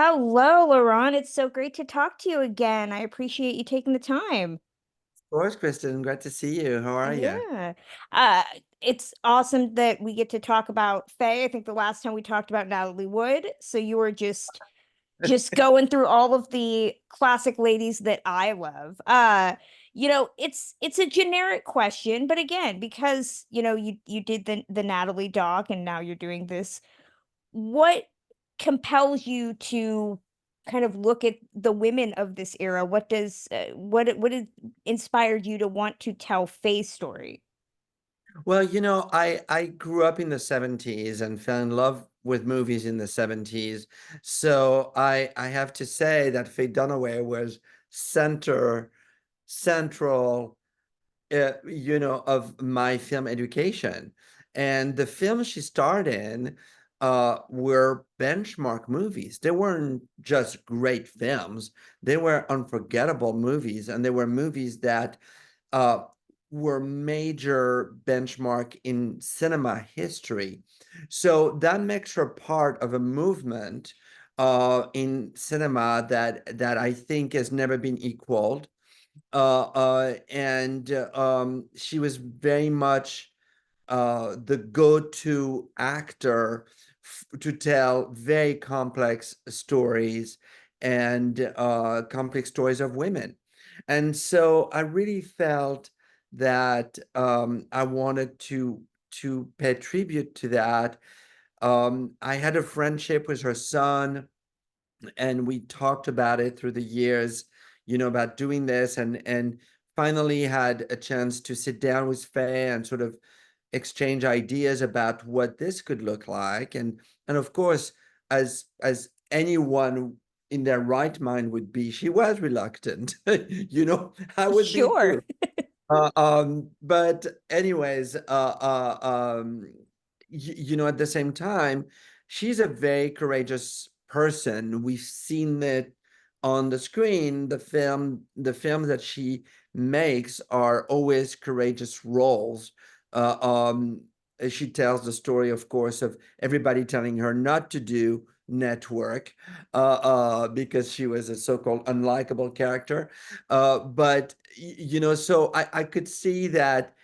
Hello, Laurent. It's so great to talk to you again. I appreciate you taking the time. Of course, Kristen. Glad to see you. How are you? Yeah. Uh, it's awesome that we get to talk about Faye. I think the last time we talked about Natalie Wood. So you were just going through all of the classic ladies that I love. It's a generic question, but again, because you did the Natalie doc and now you're doing this, what compels you to kind of look at the women of this era? What inspired you to want to tell Faye's story? Well, I grew up in the 70s and fell in love with movies in the 70s. So I have to say that Faye Dunaway was central, of my film education. And the films she starred in were benchmark movies. They weren't just great films, they were unforgettable movies. And they were movies that uh, were major benchmark in cinema history. So that makes her part of a movement in cinema that I think has never been equaled. And She was very much the go-to actor to tell very complex stories and complex stories of women. And so I really felt that I wanted to pay tribute to that. I had a friendship with her son, and we talked about it through the years, about doing this, and finally had a chance to sit down with Faye and sort of exchange ideas about what this could look like. And of course, as anyone in their right mind would be, she was reluctant. I would be Sure. too. But anyways, at the same time, she's a very courageous person. We've seen it on the screen. The films that she makes are always courageous roles. Uh, um, she tells the story, of course, of everybody telling her not to do network because she was a so-called unlikable character. But so I could see that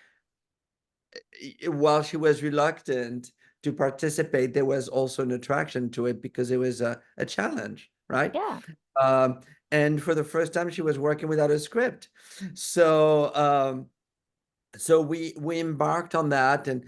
while she was reluctant to participate, there was also an attraction to it because it was a challenge, right? Yeah. Um, and for the first time, she was working without a script. So so we embarked on that, and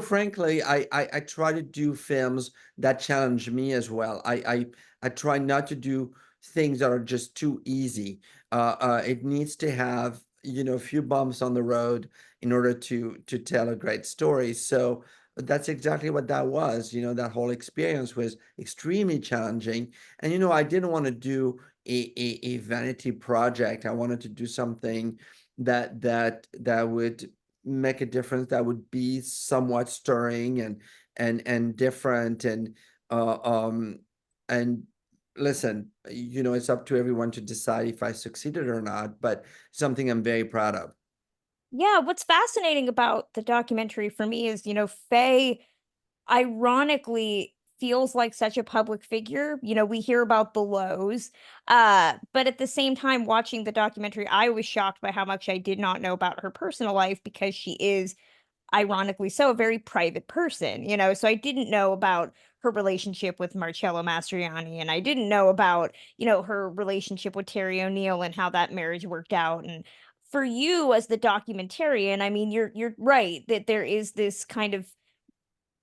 frankly, I try to do films that challenge me as well. I try not to do things that are just too easy. It needs to have a few bumps on the road in order to tell a great story. So that's exactly what that was. That whole experience was extremely challenging, and I didn't want to do a vanity project. I wanted to do something that would make a difference, that would be somewhat stirring and different. Uh, um and listen, it's up to everyone to decide if I succeeded or not, but something I'm very proud of. Yeah, what's fascinating about the documentary for me is, Faye ironically feels like such a public figure. We hear about the lows, but at the same time, watching the documentary, I was shocked by how much I did not know about her personal life because she is, ironically so, a very private person, so I didn't know about her relationship with Marcello Mastroianni, and I didn't know about, her relationship with Terry O'Neill and how that marriage worked out. And for you as the documentarian, I mean, you're right that there is this kind of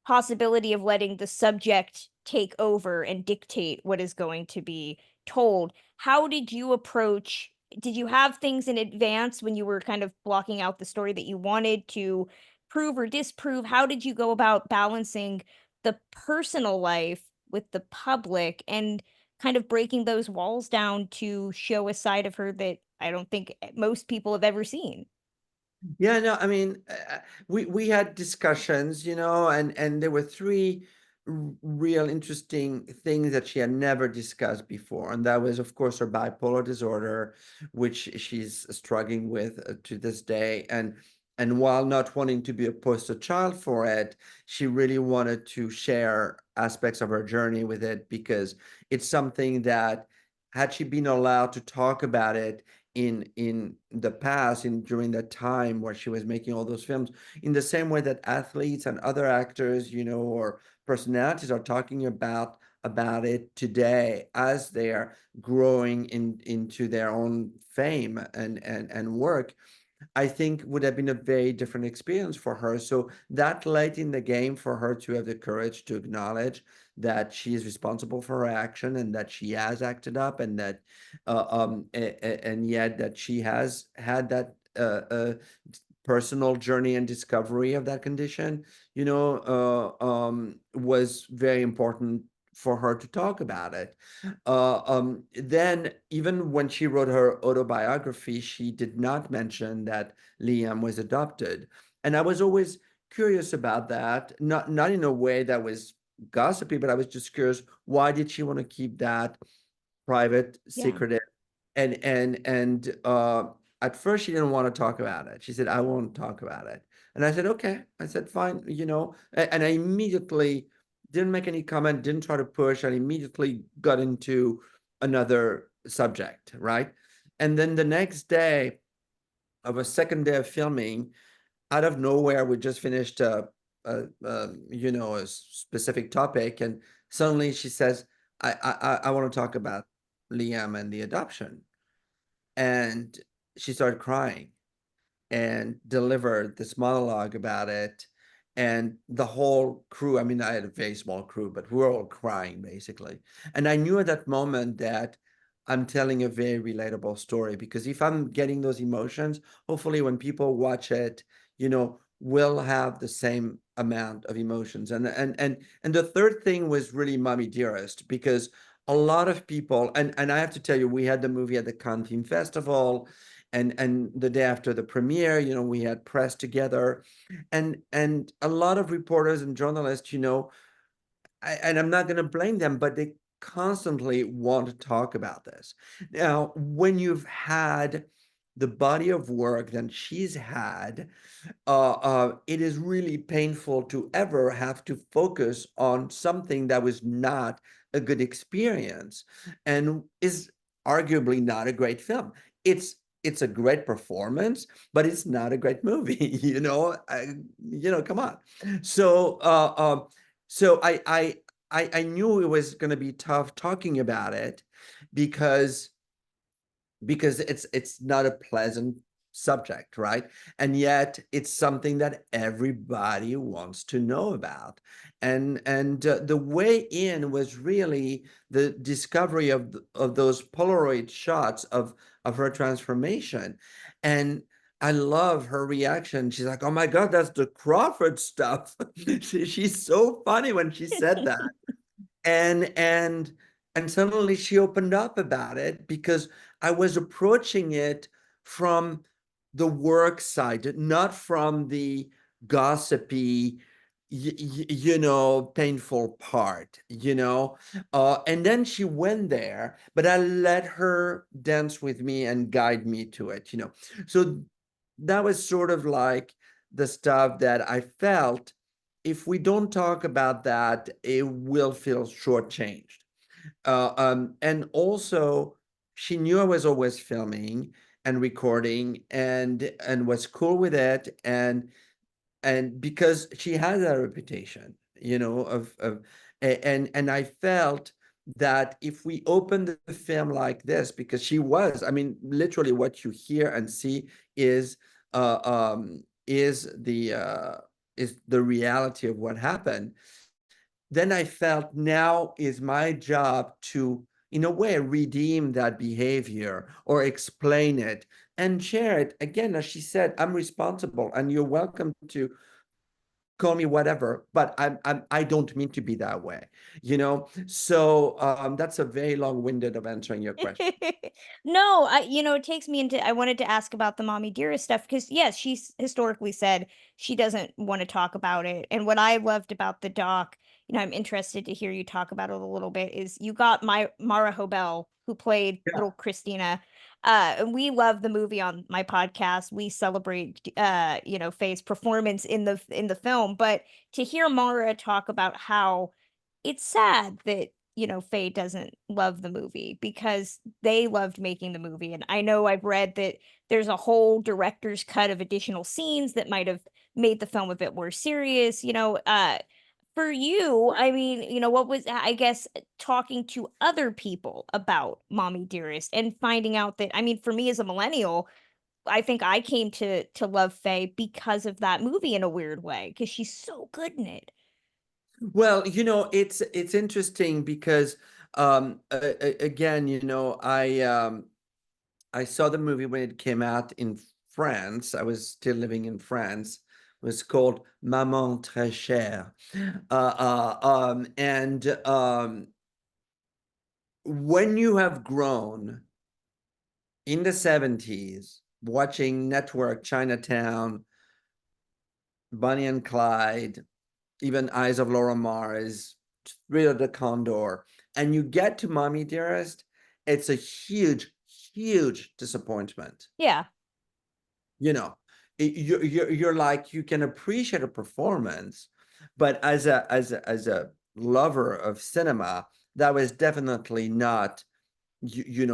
possibility of letting the subject take over and dictate what is going to be told. How did you approach Did you have things in advance when you were kind of blocking out the story that you wanted to prove or disprove? How did you go about balancing the personal life with the public and kind of breaking those walls down to show a side of her that I don't think most people have ever seen? Yeah, no, I mean, we had discussions, and there were three real interesting things that she had never discussed before, and that was, of course, her bipolar disorder, which she's struggling with to this day. And while not wanting to be a poster child for it, she really wanted to share aspects of her journey with it, because it's something that, had she been allowed to talk about it in the past, in during that time where she was making all those films, in the same way that athletes and other actors, or personalities are talking about it today as they are growing into their own fame and work, I think would have been a very different experience for her. So that late in the game for her to have the courage to acknowledge that she is responsible for her action, and that she has acted up, and that and yet that she has had that personal journey and discovery of that condition, was very important for her to talk about it. Then, even when she wrote her autobiography, she did not mention that Liam was adopted. And I was always curious about that, not in a way that was gossipy, but I was just curious, why did she want to keep that private, Yeah. secretive? And at first she didn't want to talk about it. She said, I won't talk about it. And I said, okay. I said, fine, and I immediately didn't make any comment, didn't try to push. I immediately got into another subject, right? And then the next day of a second day of filming, out of nowhere, we just finished a specific topic, and suddenly she says, I want to talk about Liam and the adoption. And she started crying and delivered this monologue about it. And the whole crew, I mean, I had a very small crew, but we were all crying basically. And I knew at that moment that I'm telling a very relatable story, because if I'm getting those emotions, hopefully when people watch it, will have the same amount of emotions. And the third thing was really Mommy Dearest, because a lot of people, and I have to tell you, we had the movie at the Cannes Film Festival, and the day after the premiere, we had press together, and a lot of reporters and journalists, and I'm not going to blame them, but they constantly want to talk about this. Now, when you've had the body of work that she's had, it is really painful to ever have to focus on something that was not a good experience, and is arguably not a great film. It's a great performance, but it's not a great movie. Come on. So, so I knew it was going to be tough talking about it, because it's not a pleasant subject, right? And yet it's something that everybody wants to know about. And the way in was really the discovery of those Polaroid shots of her transformation. And I love her reaction. She's like, "Oh my God, that's the Crawford stuff." She's so funny when she said that. And and and suddenly she opened up about it, because I was approaching it from the work side, not from the gossipy, painful part, and then she went there, but I let her dance with me and guide me to it. So that was sort of like the stuff that I felt, if we don't talk about that, it will feel shortchanged. And also, she knew I was always filming and recording, and was cool with it, and because she has a reputation, and I felt that if we opened the film like this, because she was, I mean, literally what you hear and see is uh is the uh is the reality of what happened. Then I felt, now is my job to, in a way, redeem that behavior or explain it and share it. Again, as she said, I'm responsible, and you're welcome to call me whatever, but I don't mean to be that way, So that's a very long-winded of answering your question. No, it takes me into, I wanted to ask about the Mommy Dearest stuff, because yes, she's historically said she doesn't want to talk about it. And what I loved about the doc, I'm interested to hear you talk about it a little bit, is you got my Mara Hobel, who played Yeah. little Christina. And we love the movie on my podcast. We celebrate Faye's performance in the film. But to hear Mara talk about how it's sad that, Faye doesn't love the movie because they loved making the movie. And I know I've read that there's a whole director's cut of additional scenes that might have made the film a bit more serious. For you, I mean, what was, I guess, talking to other people about Mommy Dearest and finding out that, I mean, for me as a millennial, I think I came to love Faye because of that movie in a weird way because she's so good in it. Well, it's interesting because again, I saw the movie when it came out in France. I was still living in France. It was called Maman très chère. And when you have grown in the 70s, watching Network, Chinatown, Bonnie and Clyde, even Eyes of Laura Mars, Thrill of the Condor, and you get to Mommy Dearest, it's a huge, huge disappointment. Yeah, You know, you're like you can appreciate a performance, but as a lover of cinema, that was definitely not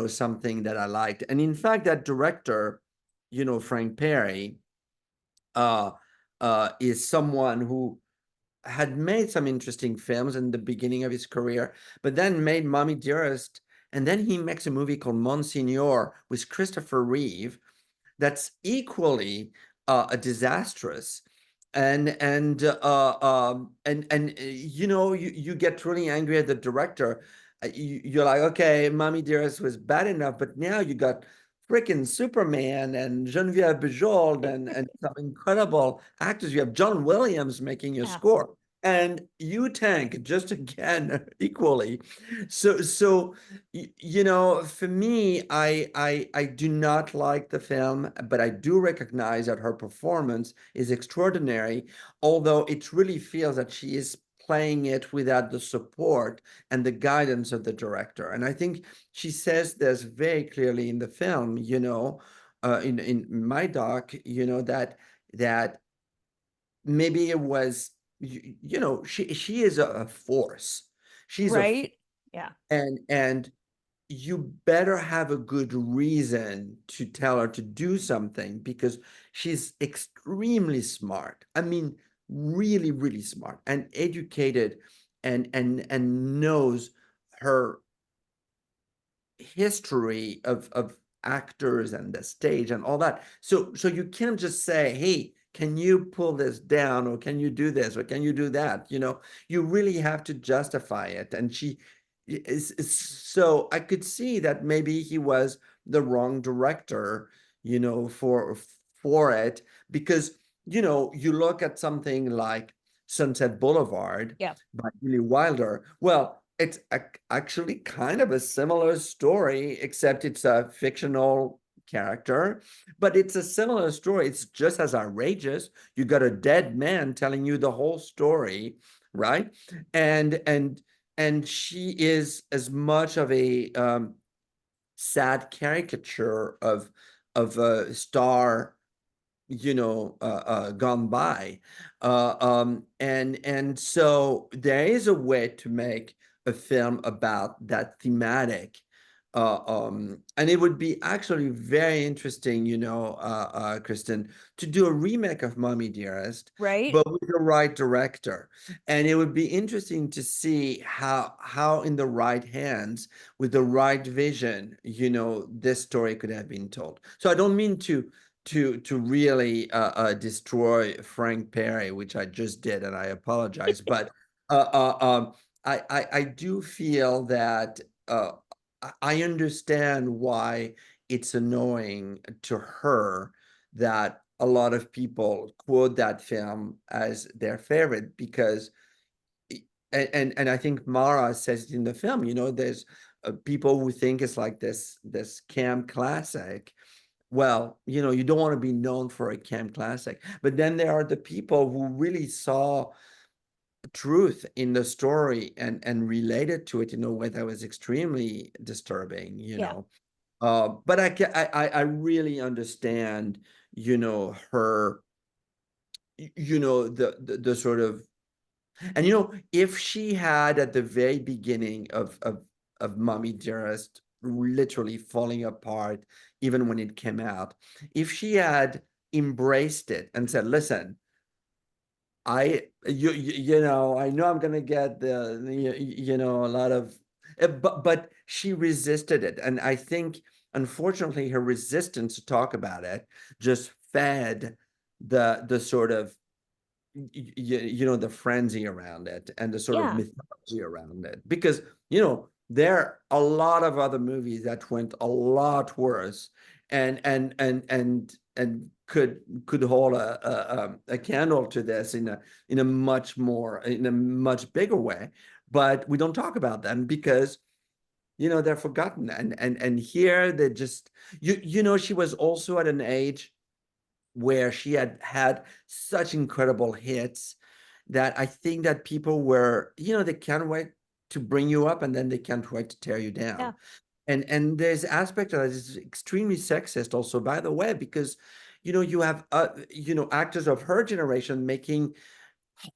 something that I liked. And in fact, that director, Frank Perry, uh, is someone who had made some interesting films in the beginning of his career, but then made Mommy Dearest, and then he makes a movie called Monsignor with Christopher Reeve that's equally a disastrous. And get really angry at the director. You're like, okay, Mommy Dearest was bad enough, but now you got freaking Superman and Geneviève Bujold and some incredible actors. You have John Williams making your yeah, score, and you tank just again equally. For me, I do not like the film, but I do recognize that her performance is extraordinary, although it really feels that she is playing it without the support and the guidance of the director. And I think she says this very clearly in the film, in my doc, that maybe it was, she is a force. She's a right? Yeah, and you better have a good reason to tell her to do something because she's extremely smart. I mean, really, really smart and educated and knows her history of actors and the stage and all that. So you can't just say, hey, can you pull this down or can you do this or can you do that? You really have to justify it. And she so I could see that maybe he was the wrong director, for it because you look at something like Sunset Boulevard yeah, by Billy Wilder. Well, it's actually kind of a similar story, except it's a fictional character, but it's a similar story. It's just as outrageous. You got a dead man telling you the whole story, right? And she is as much of a sad caricature of a star gone by. And so there is a way to make a film about that thematic. And it would be actually very interesting, Kristen, to do a remake of Mommy Dearest, right? but with the right director. And it would be interesting to see how in the right hands, with the right vision, this story could have been told. So I don't mean to really destroy Frank Perry, which I just did, and I apologize. But I do feel that I understand why it's annoying to her that a lot of people quote that film as their favorite because and I think Mara says it in the film, there's people who think it's like this camp classic. Well, you don't want to be known for a camp classic, but then there are the people who really saw truth in the story and related to it in a way that was extremely disturbing, Yeah. But I really understand, her, the sort of And if she had at the very beginning of Mommy Dearest literally falling apart, even when it came out, if she had embraced it and said, "Listen, I know I'm gonna get a lot of, but she resisted it, and I think unfortunately her resistance to talk about it just fed the sort of the frenzy around it and the sort of Yeah. mythology around it, because there are a lot of other movies that went a lot worse and could hold a candle to this in a much bigger way, but we don't talk about them because they're forgotten, and here they just she was also at an age where she had had such incredible hits that I think that people were, they can't wait to bring you up and then they can't wait to tear you down. Yeah. And there's aspect of that is extremely sexist also, by the way, because you have actors of her generation making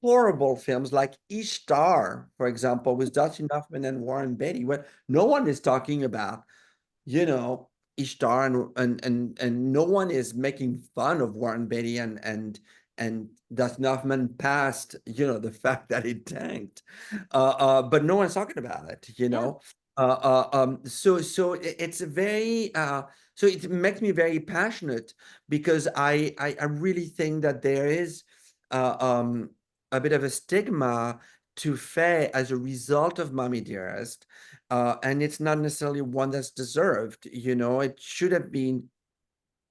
horrible films like Ishtar, for example, with Dustin Hoffman and Warren Beatty, where no one is talking about you know, Ishtar and no one is making fun of Warren Beatty and Dustin Hoffman past, the fact that it tanked. But no one's talking about it, Yeah. So it's a very so it makes me very passionate because I really think that there is uh, um a bit of a stigma to Faye as a result of Mommy Dearest, and it's not necessarily one that's deserved. It should have been,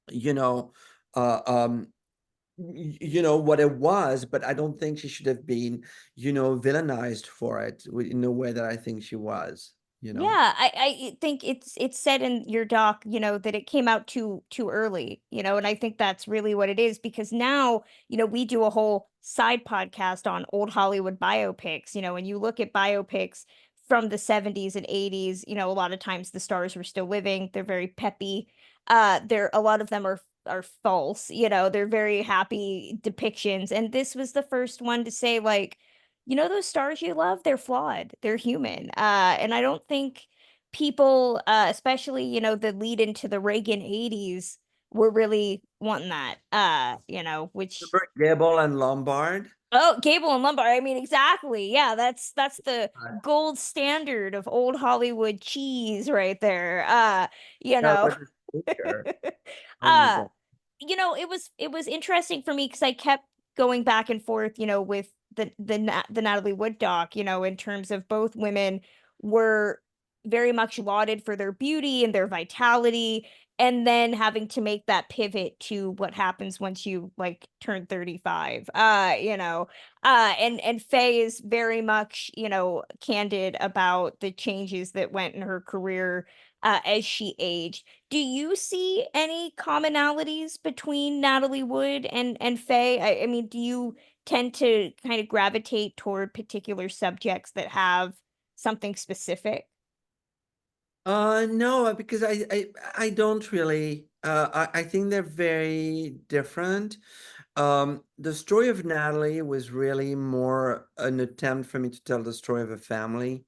you know, uh, um, what it was, but I don't think she should have been, villainized for it in the way that I think she was. You Yeah, know. I think it's said in your doc, that it came out too early, and I think that's really what it is because now, we do a whole side podcast on old Hollywood biopics, and you look at biopics from the 70s and 80s, a lot of times the stars were still living, they're very peppy. A lot of them are false, they're very happy depictions, and this was the first one to say like, those stars you love, they're flawed. They're human. And I don't think people, especially, the lead into the Reagan 80s were really wanting that, which Remember Gable and Lombard? oh, Gable and Lombard. I mean, exactly. Yeah, that's the gold standard of old Hollywood cheese right there. You That know. was a picture. Oh my uh God. it was interesting for me because I kept going back and forth, with the Natalie Wood doc, in terms of both women were very much lauded for their beauty and their vitality, and then having to make that pivot to what happens once you like turn 35. And Faye is very much, candid about the changes that went in her career as she aged. Do you see any commonalities between Natalie Wood and Faye? I mean, do you tend to kind of gravitate toward particular subjects that have something specific? No, because I don't really. I think they're very different. The story of Natalie was really more an attempt for me to tell the story of a family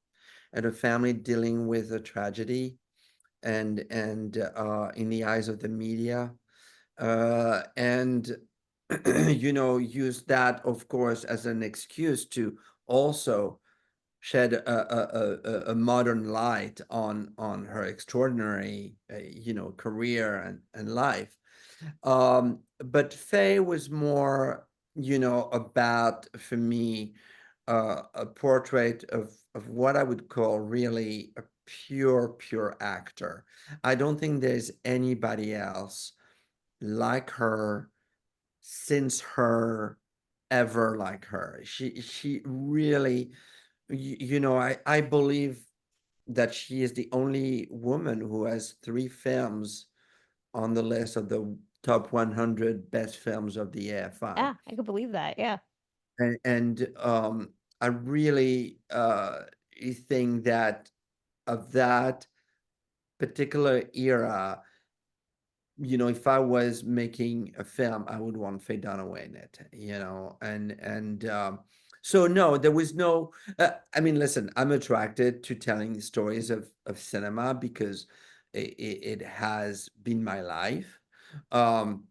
and a family dealing with a tragedy and in the eyes of the media, and use that, of course, as an excuse to also shed a modern light on her extraordinary career and life. But Faye was more about, for me, a portrait of what I would call really a pure actor. I don't think there's anybody else like her since her, ever like her. She really, I believe that she is the only woman who has three films on the list of the top 100 best films of the AFI. Yeah, I could believe that. Yeah. And I really think that of that particular era, if I was making a film, I would want Faye Dunaway in it, and So no, there was no. I mean, listen, I'm attracted to telling stories of cinema because it has been my life. Um,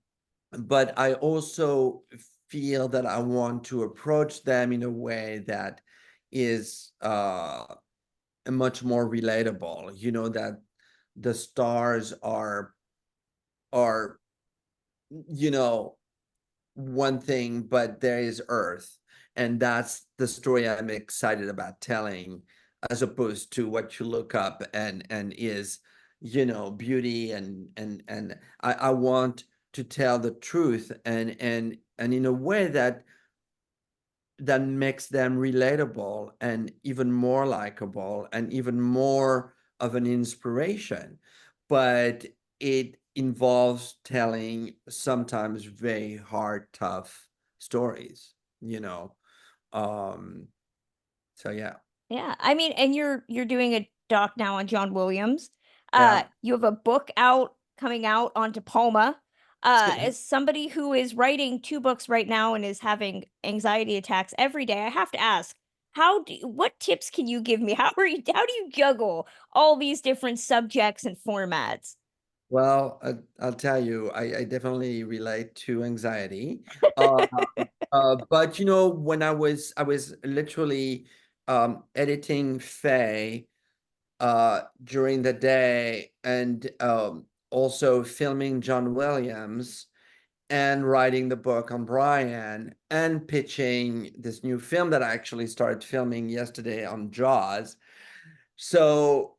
but I also feel that I want to approach them in a way that is much more relatable. You know, that the stars are you know one thing, but there is Earth, and that's the story I'm excited about telling, as opposed to what you look up and is, beauty and I want to tell the truth and in a way that makes them relatable and even more likable and even more of an inspiration. But it involves telling sometimes very hard, tough stories, you know. Um, so yeah, Yeah, I mean, and you're doing a doc now on John Williams. yeah. You have a book out coming out on De Palma. As somebody who is writing 2 books right now and is having anxiety attacks every day, I have to ask, what tips can you give me? How do you juggle all these different subjects and formats? Well, I'll tell you, I definitely relate to anxiety. Uh, but when I was literally editing Faye during the day and also filming John Williams and writing the book on Brian and pitching this new film that I actually started filming yesterday on Jaws. So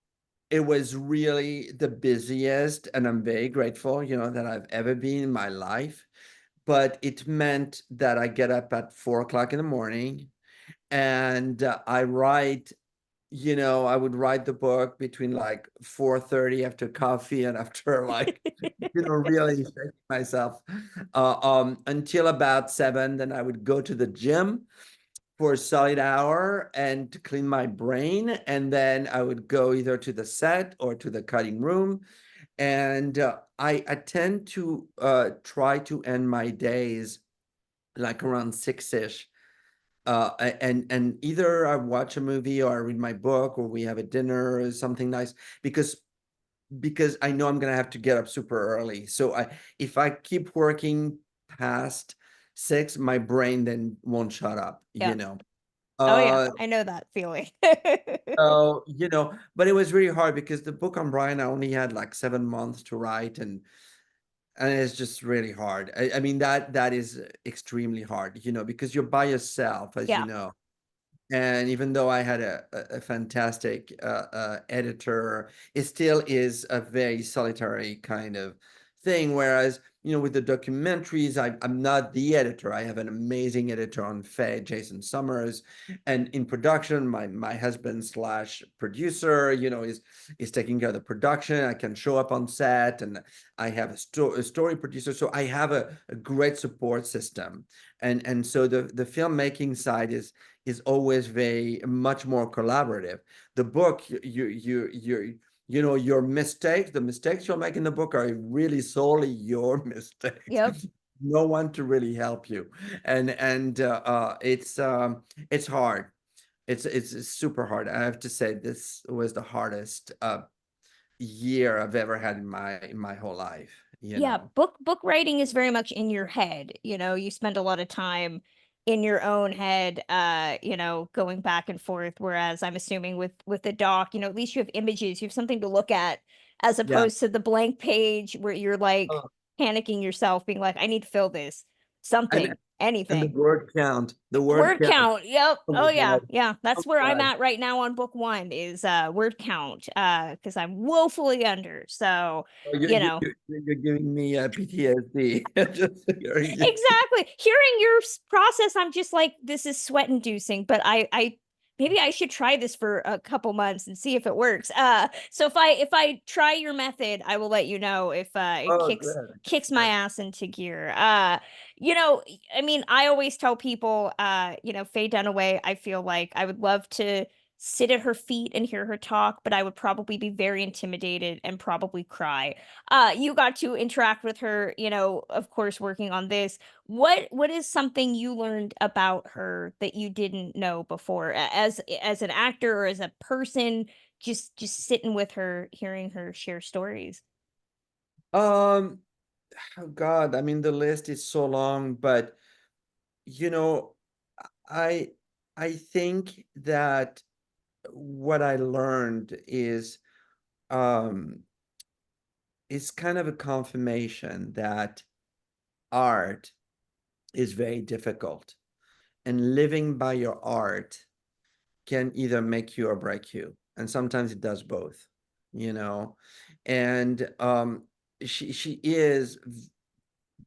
it was really the busiest, and I'm very grateful, that I've ever been in my life. But it meant that I get up at 4 o'clock in the morning and I write. I would write the book between like 4:30 after coffee and after like, really shaking myself until about 7. Then I would go to the gym for a solid hour and to clean my brain. And then I would go either to the set or to the cutting room. And I tend to try to end my days like around 6-ish. And either I watch a movie or I read my book or we have a dinner or something nice because I know I'm gonna have to get up super early. So if I keep working past 6, my brain then won't shut up, Yeah. Oh, yeah, Uh, I know that feeling. so, but it was really hard because the book on Brian, I only had like 7 months to write, and it's just really hard. I mean, that is extremely hard, because you're by yourself, as you Yeah, know. And even though I had a fantastic editor, it still is a very solitary kind of thing. Whereas, with the documentaries, I'm not the editor. I have an amazing editor on Faye, Jason Summers, and in production, my husband slash producer, is taking care of the production. I can show up on set, and I have a story producer, so I have a great support system. And so the filmmaking side is always very much more collaborative. The book, your mistakes, the mistakes you'll make in the book are really solely your mistakes. yep. No one to really help you, and it's hard. It's super hard. I have to say this was the hardest year I've ever had in my whole life. Yeah, book writing is very much in your head, you spend a lot of time in your own head, going back and forth, whereas I'm assuming with the doc, at least you have images, you have something to look at as Yeah. opposed to the blank page where you're like Uh, panicking yourself, being like, I need to fill this. and Something, and the anything. word count, the word Word count. count, yep. Oh my Oh, yeah, God. yeah, Oh that's where my I'm God. at right now on book 1 is, word count, because I'm woefully under, so, Oh, you, you you, know. you- you're giving me PTSD. Just hearing you. Exactly. Hearing your process, I'm just like, this is sweat inducing, but I maybe I should try this for a couple months and see if it works. So if I try your method, I will let you know if it Oh, kicks my good. ass into gear. You know, I mean, I always tell people, Faye Dunaway, I feel like I would love to sit at her feet and hear her talk, but I would probably be very intimidated and probably cry. You got to interact with her, of course, working on this. What is something you learned about her that you didn't know before, as an actor or as a person, just sitting with her, hearing her share stories? Um, oh God, I mean, the list is so long, but you know, I I think that what I learned um is kind of a confirmation that art is very difficult, and living by your art can either make you or break you, and sometimes it does both, you know. And she is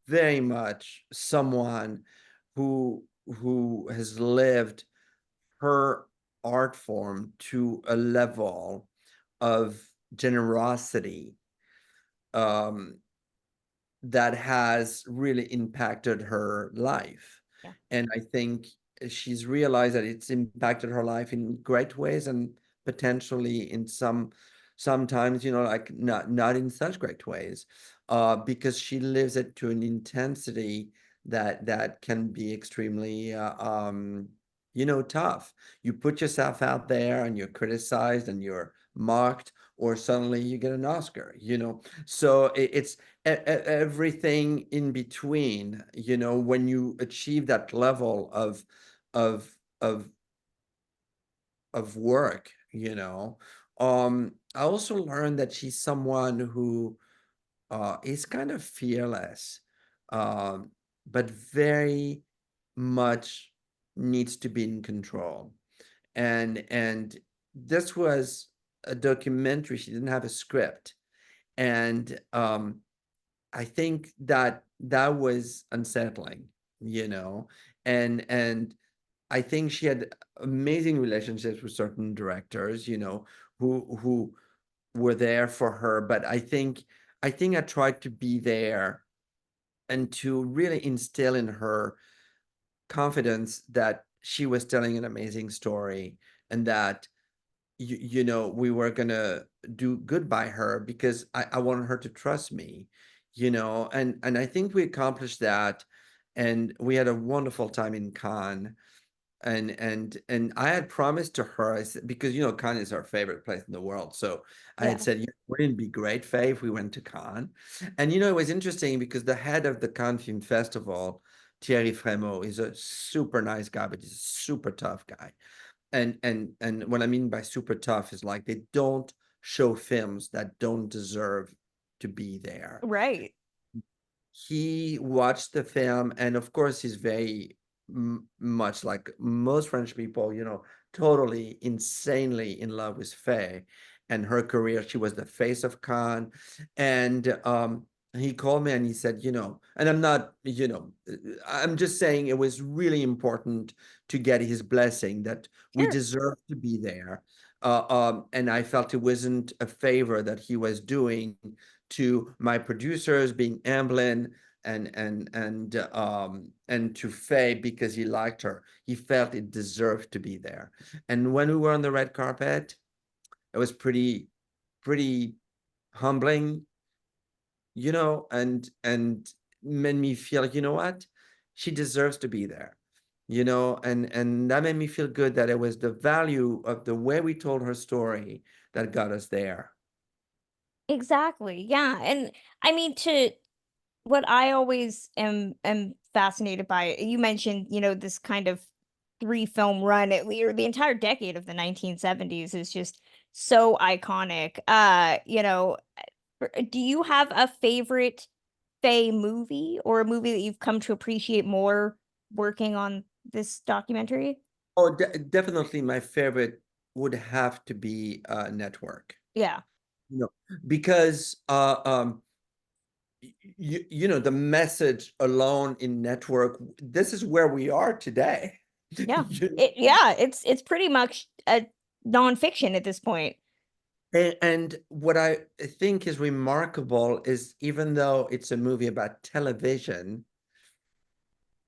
very much someone who has lived her art form to a level of generosity um, that has really impacted her life. Yeah. And I think she's realized that it's impacted her life in great ways and potentially in sometimes, like not in such great ways, because she lives it to an intensity that can be extremely tough. You put yourself out there and you're criticized and you're mocked, or suddenly you get an Oscar, so it's everything in between, when you achieve that level of of of work. I also learned that she's someone who is kind of fearless, um but very much needs to be in control. And this was a documentary. She didn't have a script, and I think that that was unsettling, you know, and I think she had amazing relationships with certain directors, who were there for her. But I think I tried to be there and to really instill in her confidence that she was telling an amazing story, and that we were gonna do good by her, because I wanted her to trust me, and I think we accomplished that, and we had a wonderful time in Cannes. And I had promised to her, I said, because Cannes is our favorite place in the world. So I had Yeah. said, wouldn't it be great, Faye, if we went to Cannes? And it was interesting because the head of the Cannes Film Festival, Thierry Frémaux, is a super nice guy, but he's a super tough guy. And what I mean by super tough is, like, they don't show films that don't deserve to be there. Right. He watched the film, and of course he's very much like most French people, totally insanely in love with Faye and her career. She was the face of Cannes. And he called me and he said, and I'm not, I'm just saying it was really important to get his blessing that we Sure. deserve to be there. And I felt it wasn't a favor that he was doing to my producers, being Amblin, and to Faye, because he liked her. He felt it deserved to be there. And when we were on the red carpet, it was pretty humbling, and made me feel like, what? She deserves to be there. And that made me feel good, that it was the value of the way we told her story that got us there. Exactly. Yeah. And I mean, to what I always am fascinated by, you mentioned, this kind of 3 film run, or the entire decade of the 1970s is just so iconic. Do you have a favorite Faye movie, or a movie that you've come to appreciate more working on this documentary? Oh, definitely my favorite would have to be Network. Yeah. You know, because the message alone in Network, this is where we are today. Yeah. You It's pretty much a nonfiction at this point. and what I think is remarkable is, even though it's a movie about television,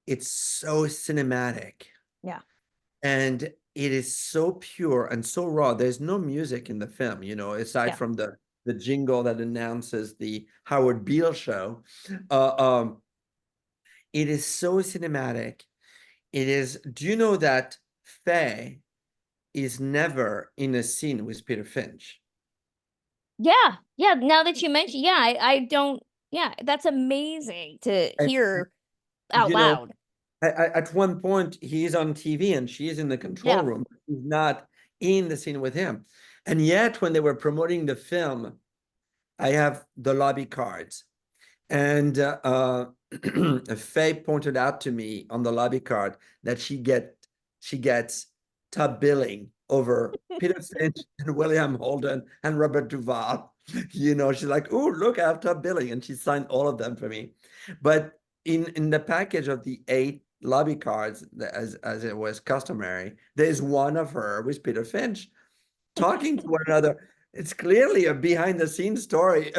it's so cinematic. Yeah. And it is so pure and so raw. There's no music in the film, you know, aside Yeah. from the jingle that announces the Howard Beale show. Uh, um, it is so cinematic. It is. Do you know that Faye is never in a scene with Peter Finch? Yeah. Yeah. Now that you mention, yeah, I don't, yeah, that's amazing to And hear out you know, loud. at one point he's on TV and she's in the control Yeah. room. She's not in the scene with him. And yet, when they were promoting the film, I have the lobby cards. And Faye pointed out to me on the lobby card that she gets top billing over Peter Finch and William Holden and Robert Duvall. You know, she's like, "Oh, look, I have top billing," and she signed all of them for me. But in the package of the 8 lobby cards, as it was customary, there's one of her with Peter Finch talking to one another. It's clearly a behind the scenes story.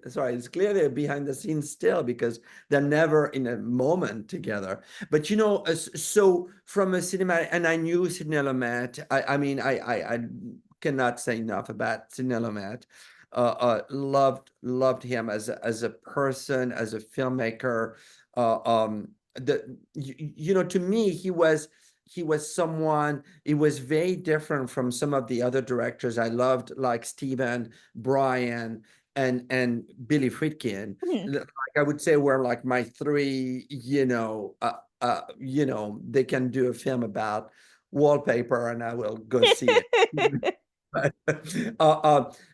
Sorry, it's clearly a behind the scenes still because they're never in a moment together. But you know, so from a cinematic, and I knew Sidney Lumet. I mean, I cannot say enough about Sidney Lumet. Loved him as a person, as a filmmaker. You know, to me, he was someone, it was very different from some of the other directors I loved, like Steven, Brian, and Billy Friedkin. Mhm. Like I would say were like my 3, you know, they can do a film about wallpaper and I will go see it. But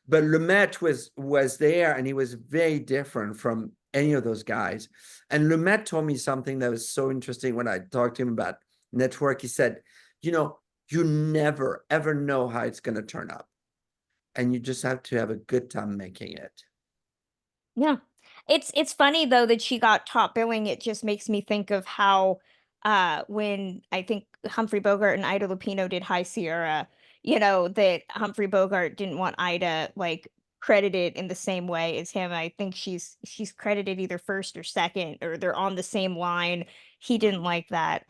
but Lumet was there and he was very different from any of those guys. And Lumet told me something that was so interesting when I talked to him about network. He said, you know, you never ever know how it's going to turn up, and you just have to have a good time making it. Yeah. It's funny though that she got top billing. It just makes me think of how when I think Humphrey Bogart and Ida Lupino did High Sierra, you know, that Humphrey Bogart didn't want Ida like credited in the same way as him. I think she's credited either first or second or they're on the same line. He didn't like that.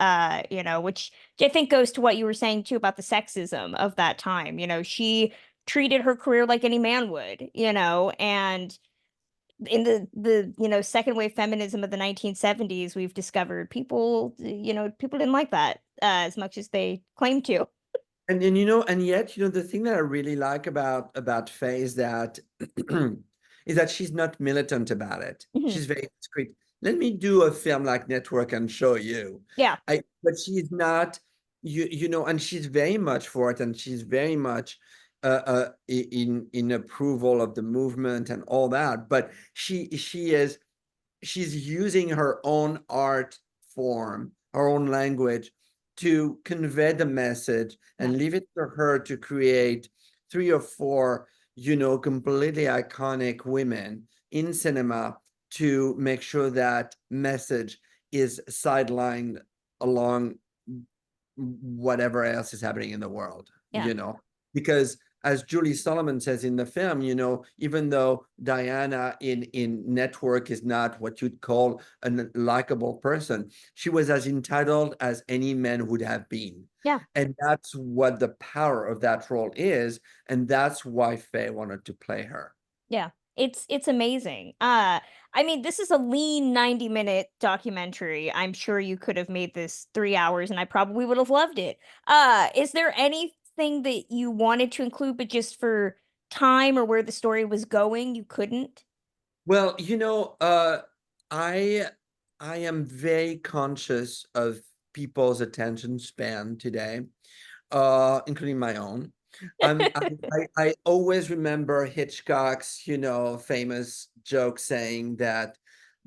You know, which I think goes to what you were saying too about the sexism of that time. You know, she treated her career like any man would, you know, and in the you know second wave feminism of the 1970s we've discovered people you know people didn't like that as much as they claim to. And you know, and yet, you know, the thing that I really like about Faye is that she's not militant about it. Mhm. She's very discreet. Let me do a film like Network and show you. Yeah. But she's not, you know, and she's very much for it, and she's very much in approval of the movement and all that. But she's using her own art form, her own language to convey the message Yeah. and leave it to her to create 3 or 4, you know, completely iconic women in cinema to make sure that message is sidelined along whatever else is happening in the world, Yeah. you know, because as Julie Solomon says in the film, you know, even though Diana in Network is not what you'd call a likable person, she was as entitled as any man would have been. Yeah. And that's what the power of that role is. And that's why Faye wanted to play her. Yeah. It's amazing. I mean, this is a lean 90-minute documentary. I'm sure you could have made this 3 hours and I probably would have loved it. Is there anything that you wanted to include, but just for time or where the story was going, you couldn't? Well, you know, I I am very conscious of people's attention span today, including my own. I always remember Hitchcock's, you know, famous joke saying that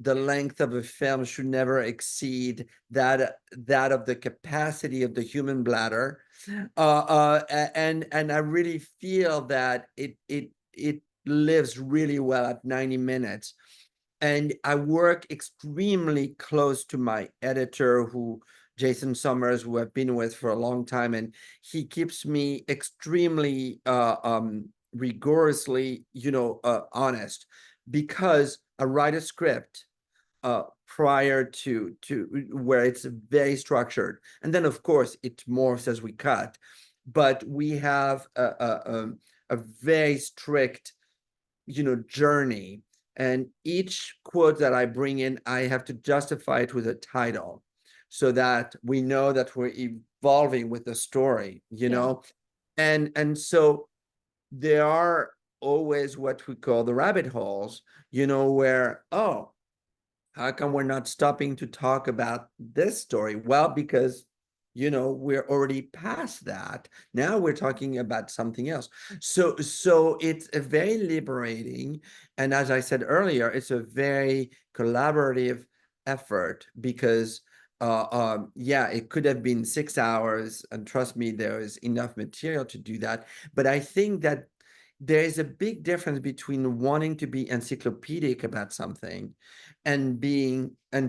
the length of a film should never exceed that of the capacity of the human bladder. And I really feel that it lives really well at 90 minutes. And I work extremely close to my editor, who Jason Summers, who I've been with for a long time, and he keeps me extremely rigorously, you know, honest, because I write a script prior to where it's very structured, and then of course it morphs as we cut. but we have a very strict, journey. And each quote that I bring in, I have to justify it with a title so that we know that we're evolving with the story, Yeah. and so there are always what we call the rabbit holes, where, oh, how come we're not stopping to talk about this story? Well, because we're already past that. Now we're talking about something else. So it's a very liberating, and as I said earlier, it's a very collaborative effort because yeah, it could have been 6 hours, and trust me, there is enough material to do that. But I think that there is a big difference between wanting to be encyclopedic about something and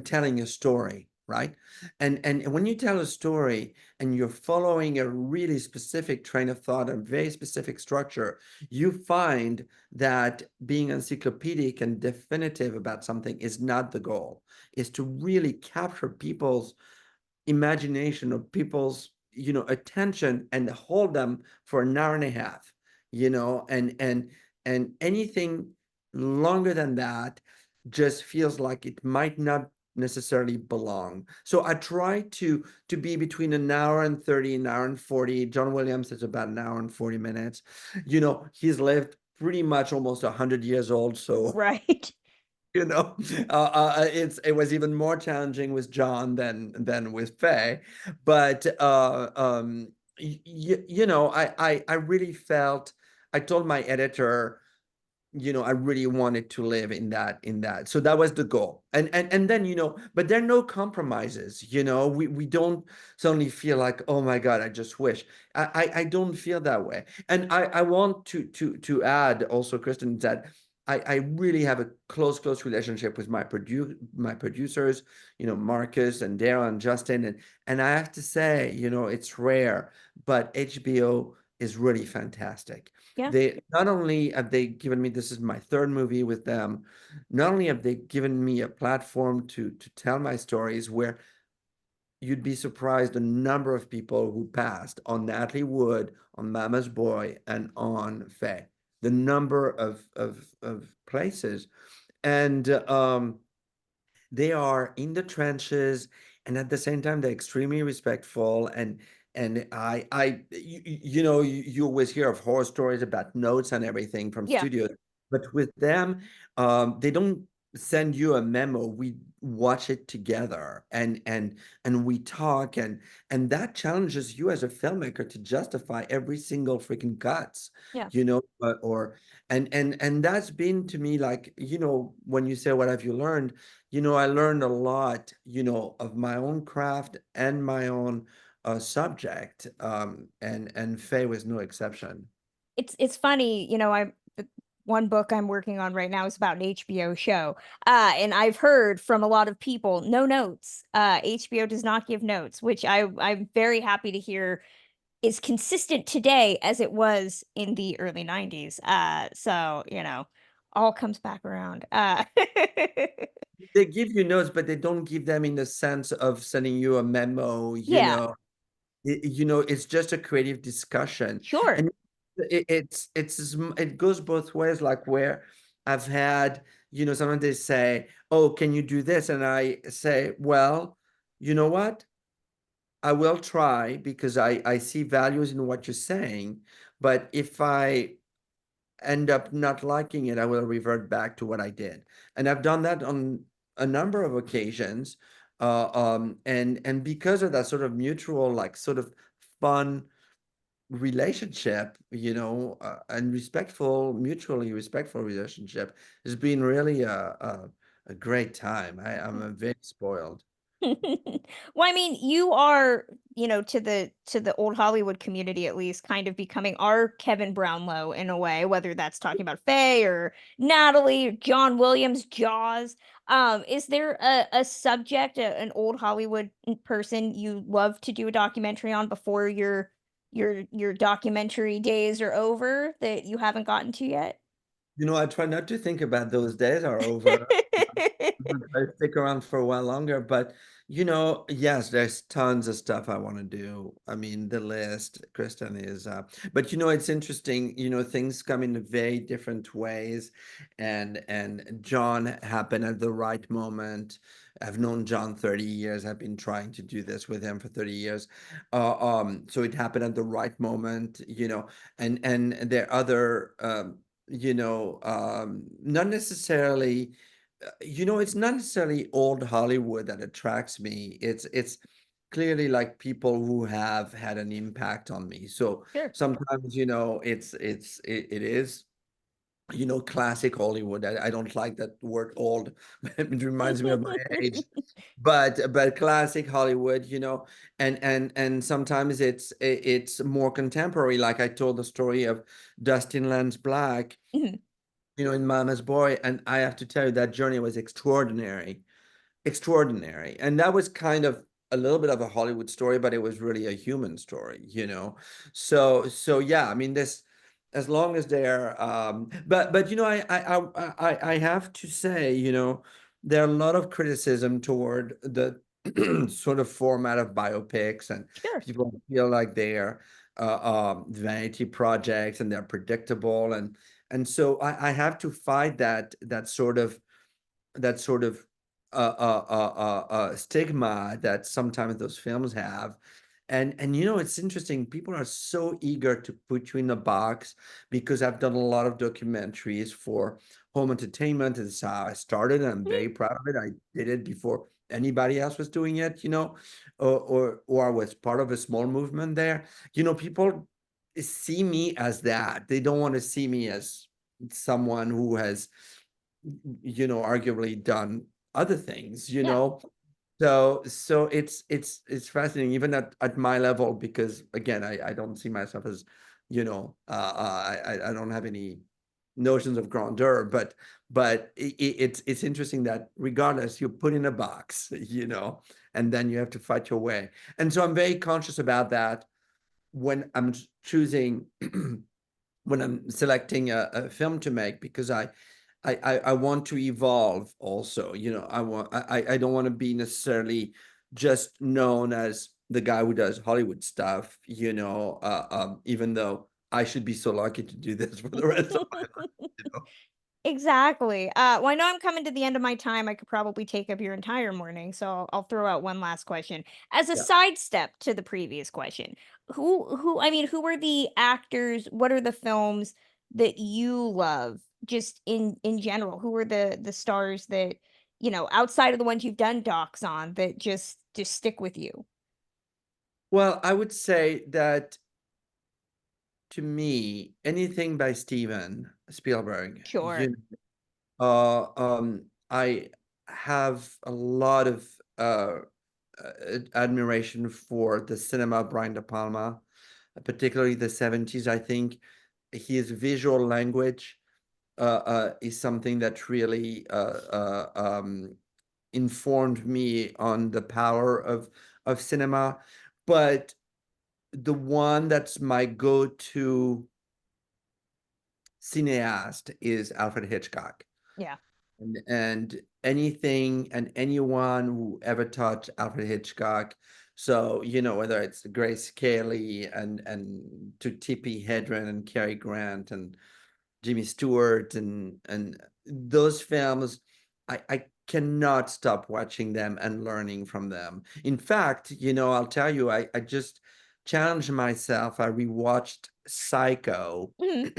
telling a story, right? And when you tell a story and you're following a really specific train of thought, a very specific structure, you find that being encyclopedic and definitive about something is not the goal. Is to really capture people's imagination, or people's attention, and hold them for an hour and a half, and anything longer than that just feels like it might not necessarily belong. So I try to be between an hour and 30, an hour and 40. John Williams is about an hour and 40 minutes. He's lived pretty much almost 100 years old, so Right. you know it was even more challenging with John than with Faye. But I really felt, I told my editor, I really wanted to live in that. So that was the goal. And then, but there are no compromises, we don't suddenly feel like, oh my God, I just wish. I don't feel that way. And I want to add also, Kristen, that I really have a close relationship with my producers, Marcus and Daryl and Justin. And I have to say, it's rare, but HBO is really fantastic. Yeah. They not only have they given me, this is my third movie with them, not only have they given me a platform to tell my stories, where you'd be surprised the number of people who passed on Natalie Wood, on Mama's Boy, and on Faye. The number of places. And they are in the trenches, and at the same time they're extremely respectful. And you always hear of horror stories about notes and everything from Yeah. studios, but with them, they don't send you a memo. We watch it together, and we talk, and that challenges you as a filmmaker to justify every single freaking cuts, Yeah. or and that's been to me like, when you say what have you learned, I learned a lot, of my own craft and my own subject. And Faye was no exception. It's funny, the one book I'm working on right now is about an HBO show. And I've heard from a lot of people, no notes. HBO does not give notes, which I'm very happy to hear is consistent today as it was in the early 90s. So, all comes back around. They give you notes, but they don't give them in the sense of sending you a memo, Yeah, it's just a creative discussion. sure. And it goes both ways, like where I've had, sometimes they say, oh, can you do this? And I say, well, you know what? I will try, because I see values in what you're saying. But if I end up not liking it, I will revert back to what I did. And I've done that on a number of occasions. And because of that sort of mutual, like sort of fun relationship, and mutually respectful relationship, has been really a great time. I'm very spoiled. Well, I mean, you are, to the old Hollywood community at least, kind of becoming our Kevin Brownlow in a way, whether that's talking about Faye or Natalie or John Williams, Jaws. Is there a subject, an old Hollywood person you love to do a documentary on before your documentary days are over that you haven't gotten to yet? I try not to think about those days are over. I stick around for a while longer, but Yes, there's tons of stuff I want to do. I mean, the list, Kristen, is but it's interesting, things come in very different ways, and John happened at the right moment. I've known John 30 years. I've been trying to do this with him for 30 years. So it happened at the right moment, and there are other not necessarily it's not necessarily old Hollywood that attracts me. It's clearly like people who have had an impact on me. So Sure. sometimes, it is, classic Hollywood. I don't like that word old. It reminds me of my age. But classic Hollywood, and sometimes it's more contemporary. Like I told the story of Dustin Lance Black, Mhm. in Mama's Boy, and I have to tell you that journey was extraordinary, extraordinary. And that was kind of a little bit of a Hollywood story, but it was really a human story. So yeah, I mean, this, as long as they're but I have to say, there are a lot of criticism toward the sort of format of biopics, and Sure. people feel like they're vanity projects and they're predictable, and so I have to fight that sort of stigma that sometimes those films have. And it's interesting. People are so eager to put you in a box because I've done a lot of documentaries for home entertainment. It's how I started, and I'm Mhm. very proud of it. I did it before anybody else was doing it, or I was part of a small movement there. People see me as that. They don't want to see me as someone who has arguably done other things, Yeah. so it's fascinating even at my level, because again, I don't see myself as, I don't have any notions of grandeur, but it's interesting that regardless, you're put in a box, and then you have to fight your way. And so I'm very conscious about that when I'm choosing when I'm selecting a film to make, because I want to evolve also. I don't want to be necessarily just known as the guy who does Hollywood stuff, even though I should be so lucky to do this for the rest of my life, you know. Exactly. Well, I know I'm coming to the end of my time. I could probably take up your entire morning, so I'll throw out one last question. As a Yeah. sidestep to the previous question, I mean, who are the actors? What are the films that you love just in general? Who are the stars that, outside of the ones you've done docs on that just stick with you? Well, I would say that to me, anything by Steven Spielberg, Sure. I have a lot of admiration for the cinema of Brian De Palma, particularly the 70s. I think his visual language is something that really informed me on the power of cinema. But the one that's my go-to cineast is Alfred Hitchcock. Yeah. And anything and anyone who ever touched Alfred Hitchcock, so whether it's Grace Kelly and to Tippi Hedren and Cary Grant and Jimmy Stewart and those films, I cannot stop watching them and learning from them. In fact, I'll tell you, I just challenged myself. I rewatched Psycho, Mhm.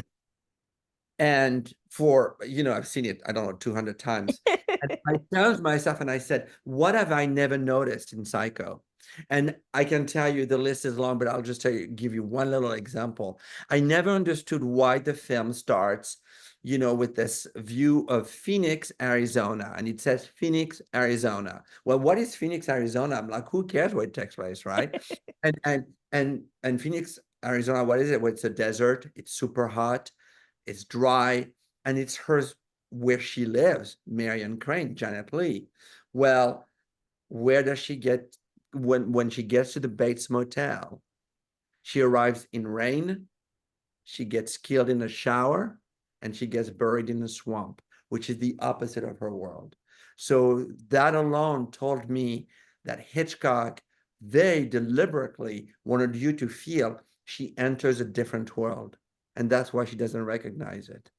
and I've seen it, I don't know, 200 times. And I challenged myself and I said, what have I never noticed in Psycho? And I can tell you the list is long, but I'll just give you one little example. I never understood why the film starts, with this view of Phoenix, Arizona, and it says Phoenix, Arizona. Well, what is Phoenix, Arizona? I'm like, who cares where it takes place, right? And Phoenix, Arizona, what is it? Well, it's a desert. It's super hot. It's dry, and it's hers where she lives, Marion Crane, Janet Leigh. Well, where does she get when she gets to the Bates Motel? She arrives in rain, she gets killed in a shower, and she gets buried in a swamp, which is the opposite of her world. So that alone told me that Hitchcock very deliberately wanted you to feel she enters a different world. And that's why she doesn't recognize it,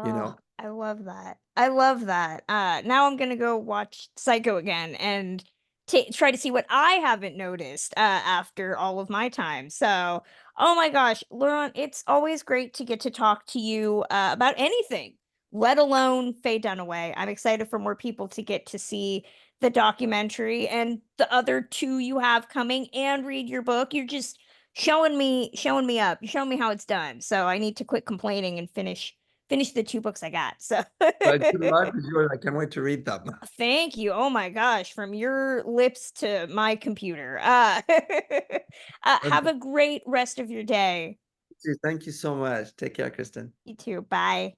you Oh, know? I love that. I love that. Now I'm gonna go watch Psycho again and try to see what I haven't noticed after all of my time. So, oh my gosh, Laurent, it's always great to get to talk to you about anything, let alone Faye Dunaway. I'm excited for more people to get to see the documentary and the other two you have coming and read your book. You're just showing me up. You're showing me how it's done. So I need to quit complaining and finish the 2 books I got, so But good luck with yours. I can't wait to read them. thank you, oh my gosh, from your lips to my computer, have a great rest of your day. Thank you so much. Take care, Kristen. You too, bye.